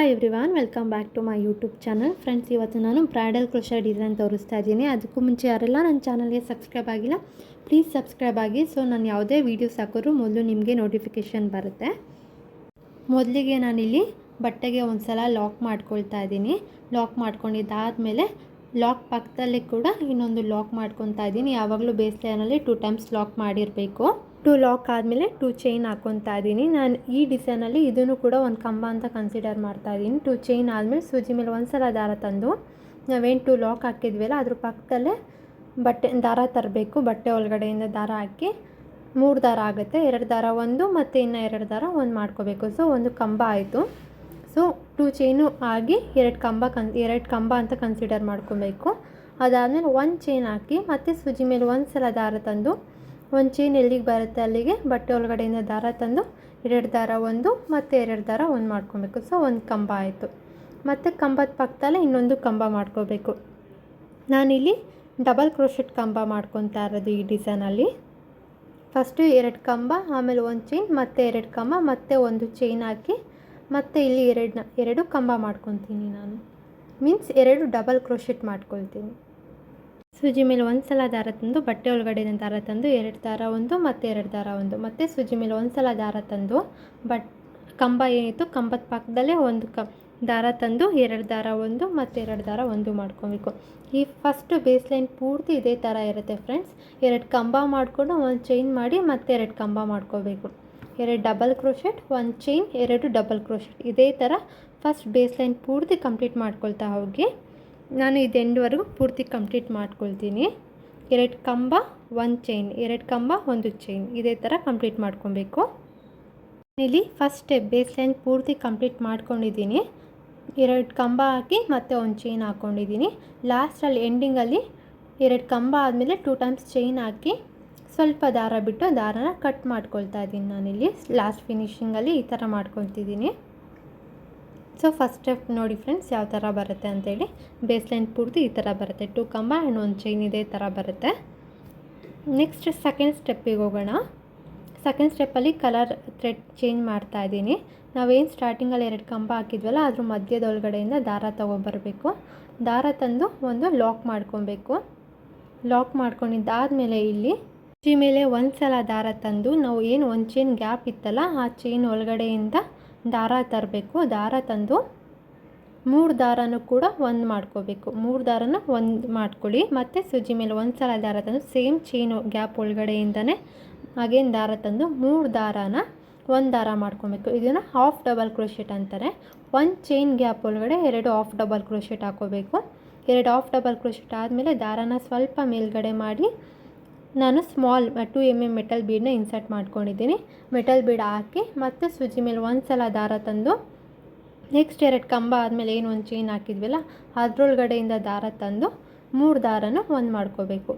Hi everyone, welcome back to my YouTube channel. Friends, ಇವತ್ತು ನಾನು bridal crochet design ತೋರಿಸ್ತಾ ಇದ್ದೀನಿ. ಅದಕ್ಕೂ ಮುಂಚೆ ಯಾರೆಲ್ಲ ನನ್ನ ಚಾನಲ್ಗೆ ಸಬ್ಸ್ಕ್ರೈಬ್ ಆಗಿಲ್ಲ, ಪ್ಲೀಸ್ ಸಬ್ಸ್ಕ್ರೈಬ್ ಆಗಿ. ಸೊ ನಾನು ಯಾವುದೇ ವೀಡಿಯೋಸ್ ಹಾಕೋರು ಮೊದಲು ನಿಮಗೆ ನೋಟಿಫಿಕೇಷನ್ ಬರುತ್ತೆ. ಮೊದಲಿಗೆ ನಾನಿಲ್ಲಿ ಬಟ್ಟೆಗೆ ಒಂದು ಸಲ ಲಾಕ್ ಮಾಡ್ಕೊಳ್ತಾ ಇದ್ದೀನಿ. ಲಾಕ್ ಮಾಡ್ಕೊಂಡಿದ್ದಾದಮೇಲೆ ಲಾಕ್ ಪಕ್ಕದಲ್ಲೇ ಕೂಡ ಇನ್ನೊಂದು ಲಾಕ್ ಮಾಡ್ಕೊತಾ ಇದ್ದೀನಿ. ಯಾವಾಗಲೂ ಬೇಸ್ ಲೈನಲ್ಲಿ 2 ಟೈಮ್ಸ್ ಲಾಕ್ ಮಾಡಿರಬೇಕು. 2 ಲಾಕ್ ಆದಮೇಲೆ 2 ಚೈನ್ ಹಾಕ್ಕೊತಾ ಇದ್ದೀನಿ. ನಾನು ಈ ಡಿಸೈನಲ್ಲಿ ಇದನ್ನು ಕೂಡ ಒಂದು ಕಂಬ ಅಂತ ಕನ್ಸಿಡರ್ ಮಾಡ್ತಾ ಇದ್ದೀನಿ. 2 ಚೈನ್ ಆದಮೇಲೆ ಸೂಜಿ ಮೇಲೆ ಒಂದು ಸಲ ದಾರ ತಂದು ನಾವೇನು 2 ಲಾಕ್ ಹಾಕಿದ್ವಲ್ಲ ಅದ್ರ ಪಕ್ಕದಲ್ಲೇ ದಾರ ತರಬೇಕು. ಬಟ್ಟೆ ಒಳಗಡೆಯಿಂದ ದಾರ ಹಾಕಿ 3 ದಾರ ಆಗುತ್ತೆ. 2 ದಾರ ಒಂದು ಮತ್ತು ಇನ್ನು 2 ದಾರ ಒಂದು ಮಾಡ್ಕೋಬೇಕು. ಸೊ ಒಂದು ಕಂಬ ಆಯಿತು. ಸೊ 2 ಚೈನು ಆಗಿ 2 ಕಂಬ ಅಂತ ಕನ್ಸಿಡರ್ ಮಾಡ್ಕೊಬೇಕು. ಅದಾದಮೇಲೆ 1 ಚೈನ್ ಹಾಕಿ ಮತ್ತು ಸೂಜಿ ಮೇಲೆ ಒಂದು ಸಲ ದಾರ ತಂದು 1 ಚೈನ್ ಎಲ್ಲಿಗೆ ಬರುತ್ತೆ ಅಲ್ಲಿಗೆ ಬಟ್ಟೆ ಒಳಗಡೆಯಿಂದ ದಾರ ತಂದು 2 ದಾರ ಒಂದು ಮತ್ತು 2 ದಾರ ಒಂದು ಮಾಡ್ಕೊಬೇಕು. ಸೊ ಒಂದು ಕಂಬ ಆಯಿತು. ಮತ್ತು ಕಂಬದ ಪಕ್ಕದಲ್ಲೇ ಇನ್ನೊಂದು ಕಂಬ ಮಾಡ್ಕೋಬೇಕು. ನಾನಿಲ್ಲಿ ಡಬಲ್ ಕ್ರೋಶೆಟ್ ಕಂಬ ಮಾಡ್ಕೊತಾ ಇರೋದು ಈ ಡಿಸೈನಲ್ಲಿ. ಫಸ್ಟು 2 ಕಂಬ, ಆಮೇಲೆ 1 ಚೈನ್, ಮತ್ತು 2 ಕಂಬ, ಮತ್ತು ಒಂದು ಚೈನ್ ಹಾಕಿ ಮತ್ತು ಇಲ್ಲಿ 2 ಕಂಬ ಮಾಡ್ಕೊತೀನಿ. ನಾನು ಮೀನ್ಸ್ 2 ಡಬಲ್ ಕ್ರೋಶೆಟ್ ಮಾಡ್ಕೊಳ್ತೀನಿ. ಸೂಜಿ ಮೇಲೆ ಒಂದು ಸಲ ದಾರ ತಂದು ಬಟ್ಟೆ ಒಳಗಡೆ ದಾರ ತಂದು 2 ದಾರ ಒಂದು ಮತ್ತು 2 ದಾರ ಒಂದು, ಮತ್ತು ಸೂಜಿ ಮೇಲೆ ಒಂದು ಸಲ ದಾರ ತಂದು ಕಂಬ ಏನಿತ್ತು ಕಂಬದ ಪಕ್ಕದಲ್ಲೇ ಒಂದು ದಾರ ತಂದು 2 ದಾರ ಒಂದು ಮತ್ತು 2 ದಾರ ಒಂದು ಮಾಡ್ಕೊಬೇಕು. ಈ ಫಸ್ಟ್ ಬೇಸ್ ಲೈನ್ ಪೂರ್ತಿ ಇದೇ ಥರ ಇರುತ್ತೆ ಫ್ರೆಂಡ್ಸ್. 2 ಕಂಬ ಮಾಡಿಕೊಂಡು 1 ಚೈನ್ ಮಾಡಿ ಮತ್ತು 2 ಕಂಬ ಮಾಡ್ಕೋಬೇಕು. 2 double crochet, 1 chain, 2 double crochet, ಇದೇ ಥರ ಫಸ್ಟ್ ಬೇಸ್ ಲೈನ್ ಪೂರ್ತಿ ಕಂಪ್ಲೀಟ್ ಮಾಡ್ಕೊಳ್ತಾ ಹೋಗಿ. ನಾನು ಇದು ಎಂಡ್ವರೆಗೂ ಪೂರ್ತಿ ಕಂಪ್ಲೀಟ್ ಮಾಡ್ಕೊಳ್ತೀನಿ. 2 ಕಂಬ, 1 ಚೈನ್, 2 ಕಂಬ, 1 ಚೈನ್, ಇದೇ ಥರ ಕಂಪ್ಲೀಟ್ ಮಾಡ್ಕೊಬೇಕು. ಇಲ್ಲಿ ಫಸ್ಟ್ ಸ್ಟೆಪ್ ಬೇಸ್ ಲೈನ್ ಪೂರ್ತಿ ಕಂಪ್ಲೀಟ್ ಮಾಡ್ಕೊಂಡಿದ್ದೀನಿ. 2 ಕಂಬ ಹಾಕಿ ಮತ್ತು 1 ಚೈನ್ ಹಾಕ್ಕೊಂಡಿದ್ದೀನಿ. ಲಾಸ್ಟಲ್ಲಿ ಎಂಡಿಂಗಲ್ಲಿ 2 ಕಂಬ ಆದಮೇಲೆ 2 ಟೈಮ್ಸ್ ಚೈನ್ ಹಾಕಿ ಸ್ವಲ್ಪ ದಾರ ಬಿಟ್ಟು ದಾರನ ಕಟ್ ಮಾಡ್ಕೊಳ್ತಾ ಇದ್ದೀನಿ. ನಾನಿಲ್ಲಿ ಲಾಸ್ಟ್ ಫಿನಿಶಿಂಗಲ್ಲಿ ಈ ಥರ ಮಾಡ್ಕೊಳ್ತಿದ್ದೀನಿ. ಸೊ ಫಸ್ಟ್ ಸ್ಟೆಪ್ ನೋಡಿ ಫ್ರೆಂಡ್ಸ್ ಯಾವ ಥರ ಬರುತ್ತೆ ಅಂತೇಳಿ. ಬೇಸ್ ಲೈನ್ ಪೂರ್ತಿ ಈ ಥರ ಬರುತ್ತೆ. 2 ಕಂಬ ಆ್ಯಂಡ್ 1 ಚೈನ್ ಇದೇ ಥರ ಬರುತ್ತೆ. ನೆಕ್ಸ್ಟ್ ಸೆಕೆಂಡ್ ಸ್ಟೆಪ್ಪಿಗೆ ಹೋಗೋಣ. ಸೆಕೆಂಡ್ ಸ್ಟೆಪ್ಪಲ್ಲಿ ಕಲರ್ ಥ್ರೆಡ್ ಚೇಂಜ್ ಮಾಡ್ತಾ ಇದ್ದೀನಿ. ನಾವೇನು ಸ್ಟಾರ್ಟಿಂಗಲ್ಲಿ 2 ಕಂಬ ಹಾಕಿದ್ವಲ್ಲ ಅದ್ರ ಮಧ್ಯದೊಳಗಡೆಯಿಂದ ದಾರ ತೊಗೊಬರಬೇಕು. ದಾರ ತಂದು ಒಂದು ಲಾಕ್ ಮಾಡ್ಕೊಬೇಕು. ಲಾಕ್ ಮಾಡ್ಕೊಂಡಿದ್ದಾದಮೇಲೆ ಇಲ್ಲಿ ಸೂಜಿ ಮೇಲೆ ಒಂದು ಸಲ ದಾರ ತಂದು ನಾವು ಏನು 1 ಚೈನ್ ಗ್ಯಾಪ್ ಇತ್ತಲ್ಲ ಆ ಚೈನ್ ಒಳಗಡೆಯಿಂದ ದಾರ ತರಬೇಕು. ದಾರ ತಂದು 3 ದಾರನೂ ಕೂಡ ಒಂದು ಮಾಡ್ಕೋಬೇಕು. 3 ದಾರನ ಒಂದು ಮಾಡ್ಕೊಳ್ಳಿ. ಮತ್ತು ಸೂಜಿ ಮೇಲೆ ಒಂದು ಸಲ ದಾರ ತಂದು ಸೇಮ್ ಚೈನು ಗ್ಯಾಪ್ ಒಳಗಡೆಯಿಂದನೇ ಅಗೇನ್ ದಾರ ತಂದು 3 ದಾರನ ಒಂದು ದಾರ ಮಾಡ್ಕೊಬೇಕು. ಇದನ್ನು ಹಾಫ್ ಡಬಲ್ ಕ್ರೋಶೆಟ್ ಅಂತಾರೆ. 1 ಚೈನ್ ಗ್ಯಾಪ್ ಒಳಗಡೆ 2 ಹಾಫ್ ಡಬಲ್ ಕ್ರೋಶೆಟ್ ಹಾಕೋಬೇಕು. 2 ಹಾಫ್ ಡಬಲ್ ಕ್ರೋಶೆಟ್ ಆದಮೇಲೆ ದಾರನ ಸ್ವಲ್ಪ ಮೇಲ್ಗಡೆ ಮಾಡಿ ನಾನು ಸ್ಮಾಲ್ 2 mm ಮೆಟಲ್ ಬೀಡನ್ನ ಇನ್ಸರ್ಟ್ ಮಾಡ್ಕೊಂಡಿದ್ದೀನಿ. ಮೆಟಲ್ ಬೀಡ್ ಹಾಕಿ ಮತ್ತು ಸೂಜಿ ಮೇಲೆ ಒಂದು ಸಲ ದಾರ ತಂದು ನೆಕ್ಸ್ಟ್ 2 ಕಂಬ ಆದಮೇಲೆ ಏನು 1 ಚೈನ್ ಹಾಕಿದ್ವಲ್ಲ ಅದರೊಳಗಡೆಯಿಂದ ದಾರ ತಂದು 3 ದಾರನ ಒಂದು ಮಾಡ್ಕೋಬೇಕು.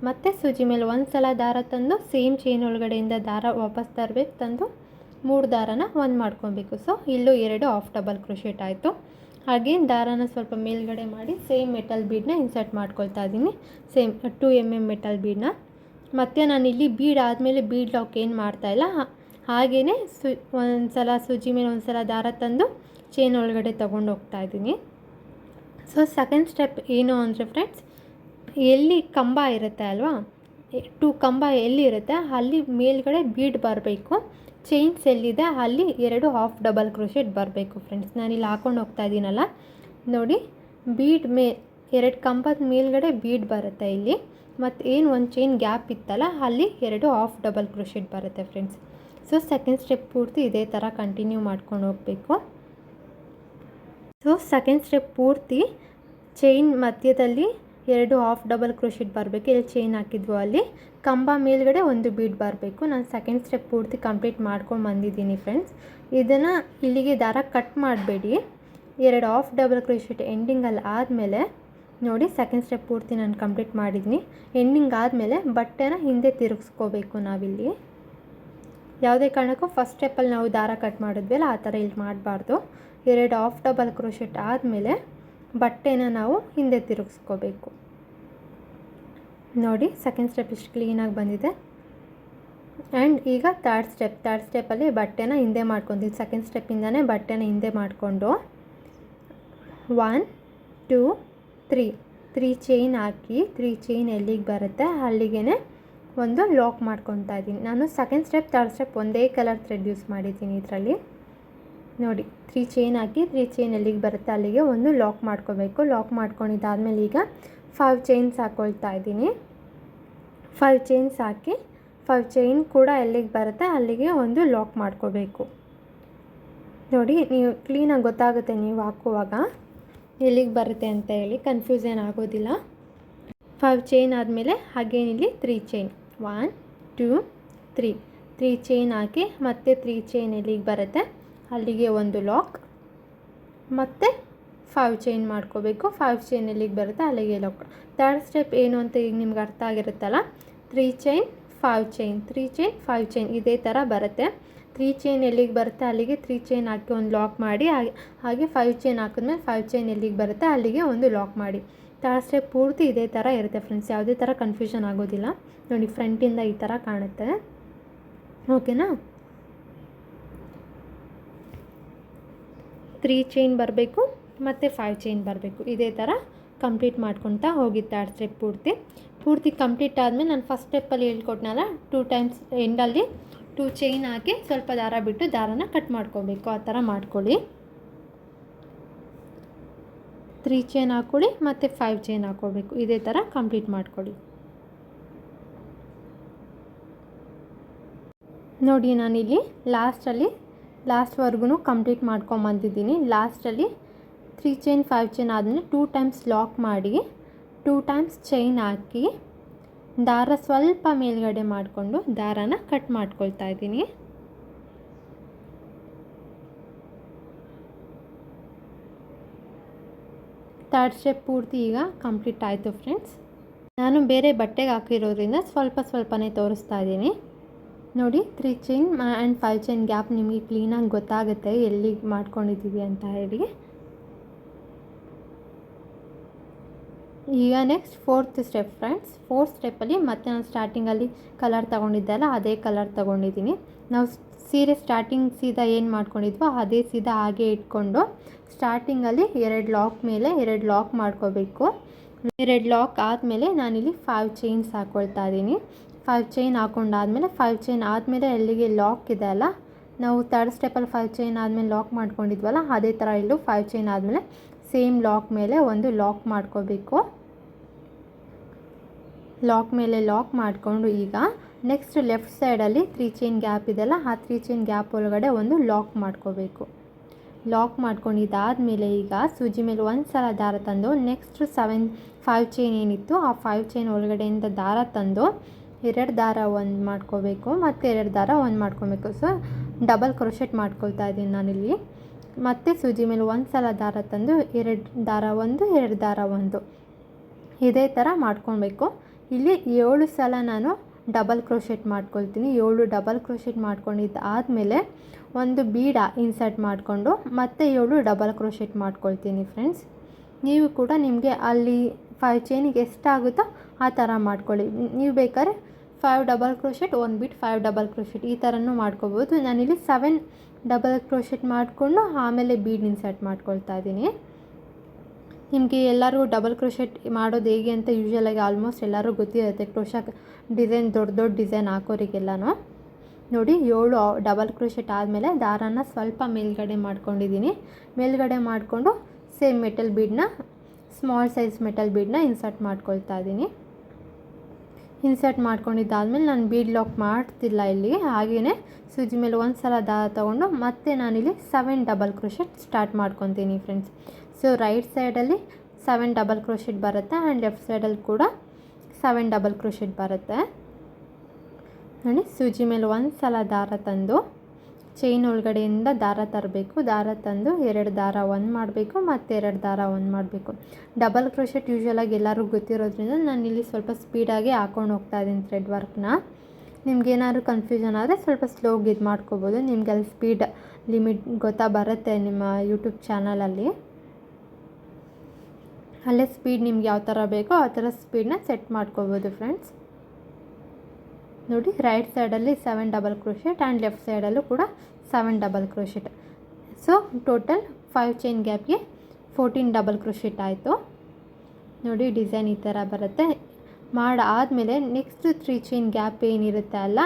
ಮತ್ತು ಸೂಜಿ ಮೇಲೆ ಒಂದು ಸಲ ದಾರ ತಂದು ಸೇಮ್ ಚೈನ್ ಒಳಗಡೆಯಿಂದ ದಾರ ವಾಪಸ್ ತರಬೇಕು. ತಂದು 3 ದಾರನ ಒಂದು ಮಾಡ್ಕೊಬೇಕು. ಸೊ ಇಲ್ಲೂ 2 ಹಾಫ್ ಡಬಲ್ ಕ್ರೋಶೆಟ್ ಆಯಿತು. ಹಾಗೇನು ದಾರನ ಸ್ವಲ್ಪ ಮೇಲ್ಗಡೆ ಮಾಡಿ ಸೇಮ್ ಮೆಟಲ್ ಬೀಡನ್ನ ಇನ್ಸರ್ಟ್ ಮಾಡ್ಕೊಳ್ತಾ ಇದ್ದೀನಿ. ಸೇಮ್ 2 mm ಮೆಟಲ್ ಬೀಡನ್ನ. ಮತ್ತು ನಾನಿಲ್ಲಿ ಬೀಡ್ ಆದಮೇಲೆ ಬೀಡ್ ಲಾಕ್ ಏನು ಮಾಡ್ತಾಯಿಲ್ಲ, ಹಾಗೇ ಒಂದು ಸಲ ಸೂಜಿ ಮೇಲೆ ಒಂದು ಸಲ ದಾರ ತಂದು ಚೈನ್ ಒಳಗಡೆ ತೊಗೊಂಡು ಹೋಗ್ತಾ ಇದ್ದೀನಿ. ಸೊ ಸೆಕೆಂಡ್ ಸ್ಟೆಪ್ ಏನು ಅಂದರೆ ಫ್ರೆಂಡ್ಸ್, ಎಲ್ಲಿ ಕಂಬ ಇರುತ್ತೆ ಅಲ್ವಾ, 2 ಕಂಬ ಎಲ್ಲಿರುತ್ತೆ ಅಲ್ಲಿ ಮೇಲ್ಗಡೆ ಬೀಡ್ ಬರಬೇಕು. ಚೈನ್ಸ್ ಎಲ್ಲಿದೆ ಅಲ್ಲಿ 2 ಹಾಫ್ ಡಬಲ್ ಕ್ರೋಶೆಟ್ ಬರಬೇಕು ಫ್ರೆಂಡ್ಸ್. ನಾನಿಲ್ಲಿ ಹಾಕೊಂಡು ಹೋಗ್ತಾ ಇದ್ದೀನಲ್ಲ ನೋಡಿ, ಬೀಡ್ 2 ಕಂಬದ ಮೇಲ್ಗಡೆ ಬೀಡ್ ಬರುತ್ತೆ ಇಲ್ಲಿ. ಮತ್ತು ಏನು 1 ಚೈನ್ ಗ್ಯಾಪ್ ಇತ್ತಲ್ಲ ಅಲ್ಲಿ 2 ಹಾಫ್ ಡಬಲ್ ಕ್ರೋಶೆಟ್ ಬರುತ್ತೆ ಫ್ರೆಂಡ್ಸ್. ಸೊ ಸೆಕೆಂಡ್ ಸ್ಟೆಪ್ ಪೂರ್ತಿ ಇದೇ ಥರ ಕಂಟಿನ್ಯೂ ಮಾಡ್ಕೊಂಡು ಹೋಗಬೇಕು. ಸೊ ಸೆಕೆಂಡ್ ಸ್ಟೆಪ್ ಪೂರ್ತಿ ಚೈನ್ ಮಧ್ಯದಲ್ಲಿ 2 ಹಾಫ್ ಡಬಲ್ ಕ್ರೋಶೆಟ್ ಬರಬೇಕು. ಇಲ್ಲಿ ಚೈನ್ ಹಾಕಿದ್ವು ಅಲ್ಲಿ ಕಂಬ ಮೇಲ್ಗಡೆ ಒಂದು ಬೀಡ್ ಬರಬೇಕು. ನಾನು ಸೆಕೆಂಡ್ ಸ್ಟೆಪ್ ಪೂರ್ತಿ ಕಂಪ್ಲೀಟ್ ಮಾಡ್ಕೊಂಡು ಬಂದಿದ್ದೀನಿ ಫ್ರೆಂಡ್ಸ್. ಇದನ್ನು ಇಲ್ಲಿಗೆ ದಾರ ಕಟ್ ಮಾಡಬೇಡಿ. 2 ಹಾಫ್ ಡಬಲ್ ಕ್ರೋಶೆಟ್ ಎಂಡಿಂಗಲ್ಲಿ ಆದಮೇಲೆ ನೋಡಿ ಸೆಕೆಂಡ್ ಸ್ಟೆಪ್ ಪೂರ್ತಿ ನಾನು ಕಂಪ್ಲೀಟ್ ಮಾಡಿದ್ದೀನಿ. ಎಂಡಿಂಗ್ ಆದಮೇಲೆ ಬಟ್ಟೆನ ಹಿಂದೆ ತಿರುಗಿಸ್ಕೋಬೇಕು. ನಾವಿಲ್ಲಿ ಯಾವುದೇ ಕಾರಣಕ್ಕೂ ಫಸ್ಟ್ ಸ್ಟೆಪ್ಪಲ್ಲಿ ನಾವು ದಾರ ಕಟ್ ಮಾಡಿದ್ವಲ್ಲ ಆ ಥರ ಇಲ್ಲಿ ಮಾಡಬಾರ್ದು. 2 ಹಾಫ್ ಡಬಲ್ ಕ್ರೋಶೆಟ್ ಆದಮೇಲೆ ಬಟ್ಟೆನ ನಾವು ಹಿಂದೆ ತಿರುಗಿಸ್ಕೋಬೇಕು. ನೋಡಿ ಸೆಕೆಂಡ್ ಸ್ಟೆಪ್ ಇಷ್ಟು ಕ್ಲೀನಾಗಿ ಬಂದಿದೆ. ಆ್ಯಂಡ್ ಈಗ ಥರ್ಡ್ ಸ್ಟೆಪ್ಪಲ್ಲಿ ಬಟ್ಟೆನ ಹಿಂದೆ ಮಾಡ್ಕೊತೀವಿ. ಸೆಕೆಂಡ್ ಸ್ಟೆಪ್ಪಿಂದನೇ ಬಟ್ಟೆನ ಹಿಂದೆ ಮಾಡಿಕೊಂಡು 1 2 3 ಚೈನ್ ಹಾಕಿ 3 ಚೈನ್ ಎಲ್ಲಿಗೆ ಬರುತ್ತೆ ಅಲ್ಲಿಗೆ ಒಂದು ಲಾಕ್ ಮಾಡ್ಕೊತಾ ಇದ್ದೀನಿ. ನಾನು ಸೆಕೆಂಡ್ ಸ್ಟೆಪ್ ಥರ್ಡ್ ಸ್ಟೆಪ್ ಒಂದೇ ಕಲರ್ ಥ್ರೆಡ್ ಯೂಸ್ ಮಾಡಿದ್ದೀನಿ ಇದರಲ್ಲಿ. ನೋಡಿ 3 ಚೈನ್ ಹಾಕಿ 3 ಚೈನ್ ಎಲ್ಲಿಗೆ ಬರುತ್ತೆ ಅಲ್ಲಿಗೆ ಒಂದು ಲಾಕ್ ಮಾಡ್ಕೋಬೇಕು. ಲಾಕ್ ಮಾಡ್ಕೊಂಡಿದ್ದಾದಮೇಲೆ ಈಗ 5 ಚೈನ್ಸ್ ಹಾಕ್ಕೊಳ್ತಾ ಇದ್ದೀನಿ. 5 ಚೈನ್ಸ್ ಹಾಕಿ 5 ಚೈನ್ ಕೂಡ ಎಲ್ಲಿಗೆ ಬರುತ್ತೆ ಅಲ್ಲಿಗೆ ಒಂದು ಲಾಕ್ ಮಾಡ್ಕೋಬೇಕು. ನೋಡಿ ನೀವು ಕ್ಲೀನಾಗಿ ಗೊತ್ತಾಗುತ್ತೆ ನೀವು ಹಾಕುವಾಗ ಎಲ್ಲಿಗೆ ಬರುತ್ತೆ ಅಂತ ಹೇಳಿ, ಕನ್ಫ್ಯೂಷನ್ ಆಗೋದಿಲ್ಲ. 5 ಚೈನ್ ಆದಮೇಲೆ ಹಾಗೇನಿಲ್ಲಿ 3 ಚೈನ್ 1 2 3 ಚೈನ್ ಹಾಕಿ ಮತ್ತೆ 3 ಚೈನ್ ಎಲ್ಲಿಗೆ ಬರುತ್ತೆ ಅಲ್ಲಿಗೆ ಒಂದು ಲಾಕ್, ಮತ್ತು 5 ಚೈನ್ ಮಾಡ್ಕೋಬೇಕು. 5 ಚೈನ್ ಎಲ್ಲಿಗೆ ಬರುತ್ತೆ ಅಲ್ಲಿಗೆ ಲಾಕ್. ಥರ್ಡ್ ಸ್ಟೆಪ್ ಏನು ಅಂತ ಈಗ ನಿಮ್ಗೆ ಅರ್ಥ ಆಗಿರುತ್ತಲ್ಲ. 3 ಚೈನ್ 5 ಚೈನ್ 3 ಚೈನ್ 5 ಚೈನ್ ಇದೇ ಥರ ಬರುತ್ತೆ. 3 ಚೈನ್ ಎಲ್ಲಿಗೆ ಬರುತ್ತೆ ಅಲ್ಲಿಗೆ 3 ಚೈನ್ ಹಾಕಿ ಒಂದು ಲಾಕ್ ಮಾಡಿ, ಹಾಗೆ 5 ಚೈನ್ ಹಾಕಿದ್ಮೇಲೆ 5 ಚೈನ್ ಎಲ್ಲಿಗೆ ಬರುತ್ತೆ ಅಲ್ಲಿಗೆ ಒಂದು ಲಾಕ್ ಮಾಡಿ. ಥರ್ಡ್ ಸ್ಟೆಪ್ ಪೂರ್ತಿ ಇದೇ ಥರ ಇರುತ್ತೆ ಫ್ರೆಂಡ್ಸ್, ಯಾವುದೇ ಥರ ಕನ್ಫ್ಯೂಷನ್ ಆಗೋದಿಲ್ಲ. ನೋಡಿ ಫ್ರಂಟಿಂದ ಈ ಥರ ಕಾಣುತ್ತೆ, ಓಕೆನಾ. 3 ಚೈನ್ ಬರಬೇಕು ಮತ್ತು 5 ಚೈನ್ ಬರಬೇಕು. ಇದೇ ಥರ ಕಂಪ್ಲೀಟ್ ಮಾಡ್ಕೊತಾ ಹೋಗಿ ಥರ್ಡ್ ಸ್ಟೆಪ್ ಪೂರ್ತಿ ಕಂಪ್ಲೀಟ್ ಆದಮೇಲೆ ನಾನು ಫಸ್ಟ್ ಸ್ಟೆಪ್ಪಲ್ಲಿ ಹೇಳ್ಕೊಟ್ನಲ್ಲ 2 ಟೈಮ್ಸ್ ಎಂಡಲ್ಲಿ 2 ಚೈನ್ ಹಾಕಿ ಸ್ವಲ್ಪ ದಾರ ಬಿಟ್ಟು ದಾರನ ಕಟ್ ಮಾಡ್ಕೋಬೇಕು. ಆ ಥರ ಮಾಡ್ಕೊಳ್ಳಿ. 3 ಚೈನ್ ಹಾಕ್ಕೊಳ್ಳಿ ಮತ್ತು 5 ಚೈನ್ ಹಾಕ್ಕೋಬೇಕು. ಇದೇ ಥರ ಕಂಪ್ಲೀಟ್ ಮಾಡ್ಕೊಳ್ಳಿ. ನೋಡಿ ನಾನಿಲ್ಲಿ ಲಾಸ್ಟ್ವರೆಗೂ ಕಂಪ್ಲೀಟ್ ಮಾಡ್ಕೊಂಬಂದಿದ್ದೀನಿ. ಲಾಸ್ಟಲ್ಲಿ 3 ಚೈನ್ 5 ಚೈನ್ ಆದಮೇಲೆ 2 ಟೈಮ್ಸ್ ಲಾಕ್ ಮಾಡಿ 2 ಟೈಮ್ಸ್ ಚೈನ್ ಹಾಕಿ ದಾರ ಸ್ವಲ್ಪ ಮೇಲ್ಗಡೆ ಮಾಡಿಕೊಂಡು ದಾರನ ಕಟ್ ಮಾಡ್ಕೊಳ್ತಾ ಇದ್ದೀನಿ. ಥರ್ಡ್ ಸ್ಟೆಪ್ ಪೂರ್ತಿ ಈಗ ಕಂಪ್ಲೀಟ್ ಆಯಿತು ಫ್ರೆಂಡ್ಸ್. ನಾನು ಬೇರೆ ಬಟ್ಟೆಗೆ ಹಾಕಿರೋದ್ರಿಂದ ಸ್ವಲ್ಪನೇ ತೋರಿಸ್ತಾ ಇದ್ದೀನಿ. ನೋಡಿ 3 ಚೈನ್ ಆ್ಯಂಡ್ 5 ಚೈನ್ ಗ್ಯಾಪ್ ನಿಮಗೆ ಕ್ಲೀನಾಗಿ ಗೊತ್ತಾಗುತ್ತೆ ಎಲ್ಲಿಗೆ ಮಾಡ್ಕೊಂಡಿದ್ದೀವಿ ಅಂತ ಹೇಳಿ. ಈಗ next fourth step friends. Fourth ಸ್ಟೆಪ್ಪಲ್ಲಿ ಮತ್ತೆ ನಾನು ಸ್ಟಾರ್ಟಿಂಗಲ್ಲಿ ಕಲರ್ ತೊಗೊಂಡಿದ್ದೆಲ್ಲ ಅದೇ ಕಲರ್ ತೊಗೊಂಡಿದ್ದೀನಿ. ನಾವು ಸೀರೆ ಸ್ಟಾರ್ಟಿಂಗ್ ಸೀದಾ ಏನು ಮಾಡ್ಕೊಂಡಿದ್ವೋ ಅದೇ ಸೀದಾ ಹಾಗೆ ಇಟ್ಕೊಂಡು ಸ್ಟಾರ್ಟಿಂಗಲ್ಲಿ 2 ಲಾಕ್ ಮೇಲೆ 2 ಲಾಕ್ ಮಾಡ್ಕೋಬೇಕು. 2 ಲಾಕ್ ಆದಮೇಲೆ ನಾನಿಲ್ಲಿ 5 ಚೈನ್ಸ್ ಹಾಕ್ಕೊಳ್ತಾ ಇದ್ದೀನಿ. 5 ಚೈನ್ ಹಾಕ್ಕೊಂಡಾದ್ಮೇಲೆ 5 ಚೈನ್ ಆದಮೇಲೆ ಎಲ್ಲಿಗೆ ಲಾಕ್ ಇದೆ ಅಲ್ಲ, ನಾವು ಥರ್ಡ್ ಸ್ಟೆಪ್ಪಲ್ಲಿ 5 ಚೈನ್ ಆದಮೇಲೆ ಲಾಕ್ ಮಾಡ್ಕೊಂಡಿದ್ವಲ್ಲ ಅದೇ ಥರ ಇಲ್ಲೂ 5 ಚೈನ್ ಆದಮೇಲೆ ಸೇಮ್ ಲಾಕ್ ಮೇಲೆ ಒಂದು ಲಾಕ್ ಮಾಡ್ಕೋಬೇಕು. ಲಾಕ್ ಮೇಲೆ ಲಾಕ್ ಮಾಡಿಕೊಂಡು ಈಗ ನೆಕ್ಸ್ಟ್ ಲೆಫ್ಟ್ ಸೈಡಲ್ಲಿ 3 ಚೈನ್ ಗ್ಯಾಪ್ ಇದೆಯಲ್ಲ ಆ 3 ಚೈನ್ ಗ್ಯಾಪ್ ಒಳಗಡೆ ಒಂದು ಲಾಕ್ ಮಾಡ್ಕೋಬೇಕು. ಲಾಕ್ ಮಾಡ್ಕೊಂಡಿದ್ದಾದಮೇಲೆ ಈಗ ಸೂಜಿ ಮೇಲೆ ಒಂದು ಸಲ ದಾರ ತಂದು ನೆಕ್ಸ್ಟ್ 5 ಚೈನ್ ಏನಿತ್ತು ಆ 5 ಚೈನ್ ಒಳಗಡೆಯಿಂದ ದಾರ ತಂದು 2 ದಾರ ಒಂದು ಮಾಡ್ಕೋಬೇಕು ಮತ್ತು 2 ದಾರ ಒಂದು ಮಾಡ್ಕೋಬೇಕು. ಸೊ ಡಬಲ್ ಕ್ರೋಶೆಟ್ ಮಾಡ್ಕೊಳ್ತಾ ಇದ್ದೀನಿ ನಾನಿಲ್ಲಿ. ಮತ್ತು ಸೂಜಿ ಮೇಲೆ ಒಂದು ಸಲ ದಾರ ತಂದು 2 ದಾರ ಒಂದು 2 ದಾರ ಒಂದು ಇದೇ ಥರ ಮಾಡ್ಕೊಳ್ಬೇಕು. ಇಲ್ಲಿ 7 ಸಲ ನಾನು ಡಬಲ್ ಕ್ರೋಶೆಟ್ ಮಾಡ್ಕೊಳ್ತೀನಿ. 7 ಡಬಲ್ ಕ್ರೋಶೆಟ್ ಮಾಡ್ಕೊಂಡಿದ್ದಾದಮೇಲೆ ಒಂದು ಬೀಡ ಇನ್ಸರ್ಟ್ ಮಾಡಿಕೊಂಡು ಮತ್ತೆ 7 ಡಬಲ್ ಕ್ರೋಶೆಟ್ ಮಾಡ್ಕೊಳ್ತೀನಿ ಫ್ರೆಂಡ್ಸ್. ನೀವು ಕೂಡ ನಿಮಗೆ ಅಲ್ಲಿ 5 ಚೈನಿಗೆ ಎಷ್ಟಾಗುತ್ತೋ ಆ ಥರ ಮಾಡ್ಕೊಳ್ಳಿ. ನೀವು ಬೇಕಾದ್ರೆ 5 ಡಬಲ್ ಕ್ರೋಶೆಟ್ 1 ಬೀಟ್ 5 ಡಬಲ್ ಕ್ರೋಶೆಟ್ ಈ ಥರನೂ ಮಾಡ್ಕೋಬೋದು. ನಾನಿಲ್ಲಿ 7 ಡಬಲ್ ಕ್ರೋಶೆಟ್ ಮಾಡಿಕೊಂಡು ಆಮೇಲೆ ಬೀಡ್ ಇನ್ಸರ್ಟ್ ಮಾಡ್ಕೊಳ್ತಾ ಇದ್ದೀನಿ. ನಿಮಗೆ ಎಲ್ಲರೂ ಡಬಲ್ ಕ್ರೋಶೆಟ್ ಮಾಡೋದು ಹೇಗೆ ಅಂತ ಯೂಶ್ವಲಾಗಿ ಆಲ್ಮೋಸ್ಟ್ ಎಲ್ಲರೂ ಗೊತ್ತಿರುತ್ತೆ. ಕ್ರೋಶೆಟ್ ಡಿಸೈನ್ ದೊಡ್ಡ ಡಿಸೈನ್ ಹಾಕೋರಿಗೆಲ್ಲನೂ. ನೋಡಿ 7 ಡಬಲ್ ಕ್ರೋಶೆಟ್ ಆದಮೇಲೆ ದಾರಾನ ಸ್ವಲ್ಪ ಮೇಲ್ಗಡೆ ಮಾಡ್ಕೊಂಡಿದ್ದೀನಿ. ಮೇಲ್ಗಡೆ ಮಾಡಿಕೊಂಡು ಸೇಮ್ ಮೆಟಲ್ ಬೀಡನ್ನ ಸ್ಮಾಲ್ ಸೈಜ್ ಮೆಟಲ್ ಬೀಡನ್ನ ಇನ್ಸರ್ಟ್ ಮಾಡ್ಕೊಳ್ತಾ ಇದ್ದೀನಿ. ಇನ್ಸರ್ಟ್ ಮಾಡ್ಕೊಂಡಿದ್ದಾದಮೇಲೆ ನಾನು ಬೀಡ್ ಲಾಕ್ ಮಾಡ್ತಿಲ್ಲ ಇಲ್ಲಿ, ಹಾಗೆಯೇ ಸೂಜಿ ಮೇಲೆ ಒಂದು ಸಲ ದಾರ ತೊಗೊಂಡು ಮತ್ತೆ ನಾನಿಲ್ಲಿ 7 ಡಬಲ್ ಕ್ರೋಶೆಟ್ ಸ್ಟಾರ್ಟ್ ಮಾಡ್ಕೊತೀನಿ ಫ್ರೆಂಡ್ಸ್. ಸೊ ರೈಟ್ ಸೈಡಲ್ಲಿ 7 ಡಬಲ್ ಕ್ರೋಶೆಟ್ ಬರುತ್ತೆ ಆ್ಯಂಡ್ ಲೆಫ್ಟ್ ಸೈಡಲ್ಲಿ ಕೂಡ 7 ಡಬಲ್ ಕ್ರೋಶೆಟ್ ಬರುತ್ತೆ. ನೋಡಿ ಸೂಜಿ ಮೇಲೆ ಒಂದು ಸಲ ದಾರ ತಂದು ಚೈನ್ ಒಳಗಡೆಯಿಂದ ದಾರ ತರಬೇಕು. ದಾರ ತಂದು 2 ದಾರ ಒಂದು ಮಾಡಬೇಕು ಮತ್ತು 2 ದಾರ ಒಂದು ಮಾಡಬೇಕು. ಡಬಲ್ ಕ್ರೋಶೆಟ್ ಯೂಶ್ವಲಾಗಿ ಎಲ್ಲರೂ ಗೊತ್ತಿರೋದ್ರಿಂದ ನಾನು ಇಲ್ಲಿ ಸ್ವಲ್ಪ ಸ್ಪೀಡಾಗಿ ಹಾಕ್ಕೊಂಡು ಹೋಗ್ತಾ ಇದ್ದೀನಿ ಥ್ರೆಡ್ ವರ್ಕ್ನ. ನಿಮ್ಗೇನಾದ್ರು ಕನ್ಫ್ಯೂಷನ್ ಆದರೆ ಸ್ವಲ್ಪ ಸ್ಲೋಗಿ ಇದು ಮಾಡ್ಕೋಬೋದು. ನಿಮ್ಗೆ ಅಲ್ಲಿ ಸ್ಪೀಡ್ ಲಿಮಿಟ್ ಬರುತ್ತೆ ನಿಮ್ಮ ಯೂಟ್ಯೂಬ್ ಚಾನಲಲ್ಲಿ. ಅಲ್ಲೇ ಸ್ಪೀಡ್ ನಿಮ್ಗೆ ಯಾವ ಥರ ಬೇಕೋ ಆ ಥರ ಸ್ಪೀಡನ್ನ ಸೆಟ್ ಮಾಡ್ಕೋಬೋದು ಫ್ರೆಂಡ್ಸ್. ನೋಡಿ ರೈಟ್ ಸೈಡಲ್ಲಿ 7 ಡಬಲ್ ಕ್ರೋಶೆಟ್ ಆ್ಯಂಡ್ ಲೆಫ್ಟ್ ಸೈಡಲ್ಲೂ ಕೂಡ 7 double crochet. So total 5 chain ಗ್ಯಾಪ್ಗೆ 14 ಡಬಲ್ ಕ್ರೋಶೆಟ್ ಆಯಿತು ನೋಡಿ. ಡಿಸೈನ್ ಈ ಥರ ಬರುತ್ತೆ. ಮಾಡಾದಮೇಲೆ ನೆಕ್ಸ್ಟ್ 3 ಚೈನ್ ಗ್ಯಾಪ್ ಏನಿರುತ್ತೆ ಅಲ್ಲ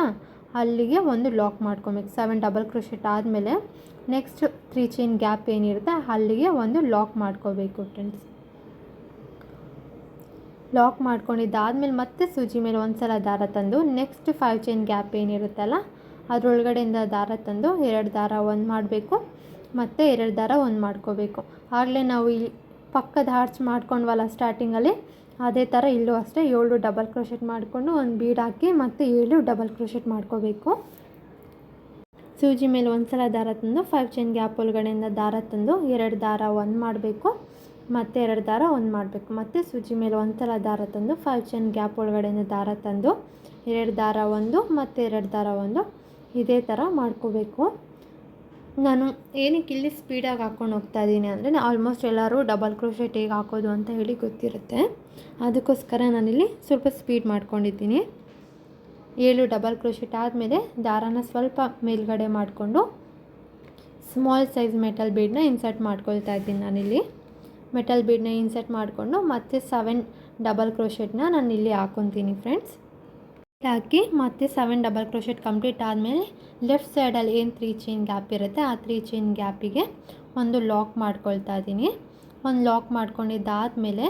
ಅಲ್ಲಿಗೆ ಒಂದು ಲಾಕ್ ಮಾಡ್ಕೊಬೇಕು. 7 ಡಬಲ್ ಕ್ರೋಶೆಟ್ ಆದಮೇಲೆ ನೆಕ್ಸ್ಟ್ 3 ಚೈನ್ ಗ್ಯಾಪ್ ಏನಿರುತ್ತೆ ಅಲ್ಲಿಗೆ ಒಂದು ಲಾಕ್ ಮಾಡ್ಕೋಬೇಕು ಫ್ರೆಂಡ್ಸ್. ಲಾಕ್ ಮಾಡ್ಕೊಂಡಿದ್ದಾದಮೇಲೆ ಮತ್ತೆ ಸೂಜಿ ಮೇಲೆ ಒಂದು ಸಲ ದಾರ ತಂದು ನೆಕ್ಸ್ಟ್ 5 ಚೈನ್ ಗ್ಯಾಪ್ ಏನಿರುತ್ತಲ್ಲ ಅದರೊಳಗಡೆಯಿಂದ ದಾರ ತಂದು 2 ದಾರ ಒಂದು ಮಾಡಬೇಕು ಮತ್ತು 2 ದಾರ ಒಂದು ಮಾಡ್ಕೋಬೇಕು. ಆಗಲೇ ನಾವು ಇಲ್ಲಿ ಪಕ್ಕದ ಹಾರ್ಚ್ ಮಾಡ್ಕೊಂಡ್ವಲ್ಲ ಸ್ಟಾರ್ಟಿಂಗಲ್ಲಿ, ಅದೇ ಥರ ಇಲ್ಲೂ ಅಷ್ಟೇ 7 ಡಬಲ್ ಕ್ರೋಶೆಟ್ ಮಾಡಿಕೊಂಡು ಒಂದು ಬೀಡ್ ಹಾಕಿ ಮತ್ತು 7 ಡಬಲ್ ಕ್ರೋಶೆಟ್ ಮಾಡ್ಕೋಬೇಕು. ಸೂಜಿ ಮೇಲೆ ಒಂದು ಸಲ ದಾರ ತಂದು 5 ಚೈನ್ ಗ್ಯಾಪ್ ಒಳಗಡೆಯಿಂದ ದಾರ ತಂದು 2 ದಾರ ಒಂದು ಮಾಡಬೇಕು ಮತ್ತು 2 ದಾರ ಒಂದು ಮಾಡಬೇಕು. ಮತ್ತು ಸೂಜಿ ಮೇಲೆ ಒಂದು ಸಲ ದಾರ ತಂದು 5 ಚೈನ್ ಗ್ಯಾಪ್ ಒಳಗಡೆಯಿಂದ ದಾರ ತಂದು 2 ದಾರ ಒಂದು ಮತ್ತು 2 ದಾರ ಒಂದು ಇದೇ ಥರ ಮಾಡ್ಕೋಬೇಕು. ನಾನು ಏನಕ್ಕೆ ಇಲ್ಲಿ ಸ್ಪೀಡಾಗಿ ಹಾಕ್ಕೊಂಡು ಹೋಗ್ತಾ ಇದ್ದೀನಿ ಅಂದರೆ ಆಲ್ಮೋಸ್ಟ್ ಎಲ್ಲರೂ ಡಬಲ್ ಕ್ರೋಶೆಟ್ ಹೇಗೆ ಹಾಕೋದು ಅಂತ ಹೇಳಿ ಗೊತ್ತಿರುತ್ತೆ, ಅದಕ್ಕೋಸ್ಕರ ನಾನಿಲ್ಲಿ ಸ್ವಲ್ಪ ಸ್ಪೀಡ್ ಮಾಡ್ಕೊಂಡಿದ್ದೀನಿ. 7 ಡಬಲ್ ಕ್ರೋಶೆಟ್ ಆದಮೇಲೆ ದಾರಾನ ಸ್ವಲ್ಪ ಮೇಲ್ಗಡೆ ಮಾಡಿಕೊಂಡು ಸ್ಮಾಲ್ ಸೈಜ್ ಮೆಟಲ್ ಬೀಡನ್ನ ಇನ್ಸರ್ಟ್ ಮಾಡ್ಕೊಳ್ತಾ ಇದ್ದೀನಿ. ನಾನಿಲ್ಲಿ ಮೆಟಲ್ ಬೀಡನ್ನ ಇನ್ಸರ್ಟ್ ಮಾಡಿಕೊಂಡು ಮತ್ತೆ 7 ಡಬಲ್ ಕ್ರೋಶೆಟ್ನ ನಾನಿಲ್ಲಿ ಹಾಕ್ಕೊತೀನಿ ಫ್ರೆಂಡ್ಸ್. ಹಾಕಿ ಮತ್ತು 7 ಡಬಲ್ ಕ್ರೋಶೆಟ್ ಕಂಪ್ಲೀಟ್ ಆದಮೇಲೆ ಲೆಫ್ಟ್ ಸೈಡಲ್ಲಿ ಏನು 3 ಚೈನ್ ಗ್ಯಾಪ್ ಇರುತ್ತೆ ಆ 3 ಚೈನ್ ಗ್ಯಾಪಿಗೆ ಒಂದು ಲಾಕ್ ಮಾಡ್ಕೊಳ್ತಾ ಇದ್ದೀನಿ. ಒಂದು ಲಾಕ್ ಮಾಡ್ಕೊಂಡಿದ್ದಾದಮೇಲೆ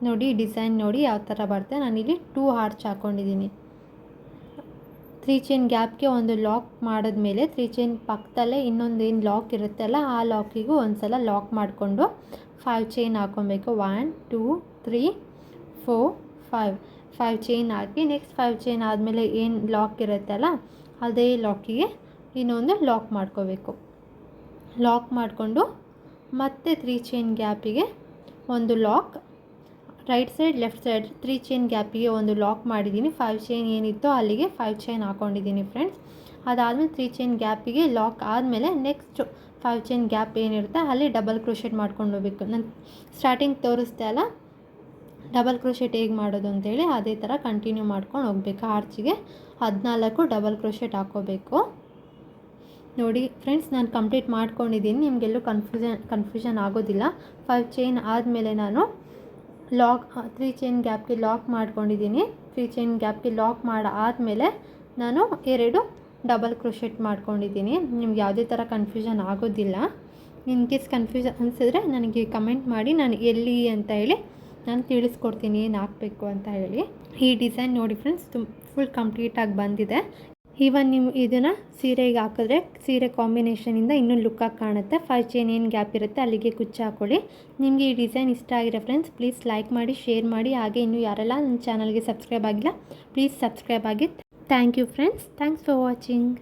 ನೋಡಿ ಡಿಸೈನ್ ನೋಡಿ ಯಾವ ಥರ ಬರುತ್ತೆ. ನಾನಿಲ್ಲಿ 2 ಹಾರ್ಚ್ ಹಾಕ್ಕೊಂಡಿದ್ದೀನಿ. 3 ಚೈನ್ ಗ್ಯಾಪ್ಗೆ ಒಂದು ಲಾಕ್ ಮಾಡಿದ್ಮೇಲೆ 3 ಚೈನ್ ಪಕ್ಕದಲ್ಲೇ ಇನ್ನೊಂದು ಏನು ಲಾಕ್ ಇರುತ್ತಲ್ಲ ಆ ಲಾಕಿಗೂ ಒಂದು ಸಲ ಲಾಕ್ ಮಾಡಿಕೊಂಡು 5 ಚೈನ್ ಹಾಕ್ಕೊಬೇಕು. 1 2 3 4 5 ಚೈನ್ ಹಾಕಿ ನೆಕ್ಸ್ಟ್ 5 ಚೈನ್ ಆದಮೇಲೆ ಏನು ಲಾಕ್ ಇರುತ್ತಲ್ಲ ಅದೇ ಲಾಕಿಗೆ ಇನ್ನೊಂದು ಲಾಕ್ ಮಾಡ್ಕೋಬೇಕು. ಲಾಕ್ ಮಾಡಿಕೊಂಡು ಮತ್ತೆ 3 ಚೈನ್ ಗ್ಯಾಪಿಗೆ ಒಂದು lock, right side left side 3 chain ಗ್ಯಾಪಿಗೆ ಒಂದು ಲಾಕ್ ಮಾಡಿದ್ದೀನಿ. 5 ಚೈನ್ ಏನಿತ್ತೋ ಅಲ್ಲಿಗೆ 5 ಚೈನ್ ಹಾಕ್ಕೊಂಡಿದ್ದೀನಿ ಫ್ರೆಂಡ್ಸ್. ಅದಾದಮೇಲೆ 3 ಚೈನ್ ಗ್ಯಾಪಿಗೆ ಲಾಕ್ ಆದಮೇಲೆ ನೆಕ್ಸ್ಟ್ 5 ಚೈನ್ ಗ್ಯಾಪ್ ಏನಿರುತ್ತೆ ಅಲ್ಲಿ ಡಬಲ್ ಕ್ರೋಶೆಟ್ ಮಾಡ್ಕೊಂಡು ಹೋಗಬೇಕು. ನಾನು ಸ್ಟಾರ್ಟಿಂಗ್ ತೋರಿಸ್ದೆ ಅಲ್ಲ ಡಬಲ್ ಕ್ರೋಶೆಟ್ ಹೇಗೆ ಮಾಡೋದು ಅಂತೇಳಿ ಅದೇ ಥರ ಕಂಟಿನ್ಯೂ ಮಾಡ್ಕೊಂಡು ಹೋಗಬೇಕು. ಆರ್ಚಿಗೆ 14 ಡಬಲ್ ಕ್ರೋಶೆಟ್ ಹಾಕ್ಕೋಬೇಕು. ನೋಡಿ ಫ್ರೆಂಡ್ಸ್ ನಾನು ಕಂಪ್ಲೀಟ್ ಮಾಡ್ಕೊಂಡಿದ್ದೀನಿ, ನಿಮಗೆಲ್ಲೂ ಕನ್ಫ್ಯೂಷನ್ ಆಗೋದಿಲ್ಲ. 5 ಚೈನ್ ಆದಮೇಲೆ ನಾನು ಲಾಕ್ 3 ಚೈನ್ ಗ್ಯಾಪ್ಗೆ ಲಾಕ್ ಮಾಡ್ಕೊಂಡಿದ್ದೀನಿ. 3 ಚೈನ್ ಗ್ಯಾಪ್ಗೆ ಲಾಕ್ ಆದಮೇಲೆ ನಾನು 2 ಡಬಲ್ ಕ್ರೋಶೆಟ್ ಮಾಡ್ಕೊಂಡಿದ್ದೀನಿ. ನಿಮ್ಗೆ ಯಾವುದೇ ಥರ ಕನ್ಫ್ಯೂಷನ್ ಆಗೋದಿಲ್ಲ. ಇನ್ ಕೇಸ್ ಕನ್ಫ್ಯೂಷನ್ ಅನಿಸಿದ್ರೆ ನನಗೆ ಕಮೆಂಟ್ ಮಾಡಿ, ನಾನು ಎಲ್ಲಿ ಅಂತ ಹೇಳಿ ನಾನು ತಿಳಿಸ್ಕೊಡ್ತೀನಿ ಏನು ಹಾಕಬೇಕು ಅಂತ ಹೇಳಿ. ಈ ಡಿಸೈನ್ ನೋಡಿ ಫ್ರೆಂಡ್ಸ್ ಫುಲ್ ಕಂಪ್ಲೀಟಾಗಿ ಬಂದಿದೆ. ಈವನ್ ನೀವು ಇದನ್ನು ಸೀರೆಗೆ ಹಾಕಿದ್ರೆ ಸೀರೆ ಕಾಂಬಿನೇಷನಿಂದ ಇನ್ನೂ ಲುಕ್ಕಾಗಿ ಕಾಣುತ್ತೆ. 5 ಚೈನ್ ಏನು ಗ್ಯಾಪ್ ಇರುತ್ತೆ ಅಲ್ಲಿಗೆ ಕುಚ್ಚು ಹಾಕ್ಕೊಳ್ಳಿ. ನಿಮಗೆ ಈ ಡಿಸೈನ್ ಇಷ್ಟ ಆಗಿರೋ ಫ್ರೆಂಡ್ಸ್ ಪ್ಲೀಸ್ ಲೈಕ್ ಮಾಡಿ, ಶೇರ್ ಮಾಡಿ. ಹಾಗೆ ಇನ್ನೂ ಯಾರೆಲ್ಲ ನನ್ನ ಚಾನಲ್ಗೆ ಸಬ್ಸ್ಕ್ರೈಬ್ ಆಗಿಲ್ಲ ಪ್ಲೀಸ್ ಸಬ್ಸ್ಕ್ರೈಬ್ ಆಗಿ. Thank you friends, thanks for watching.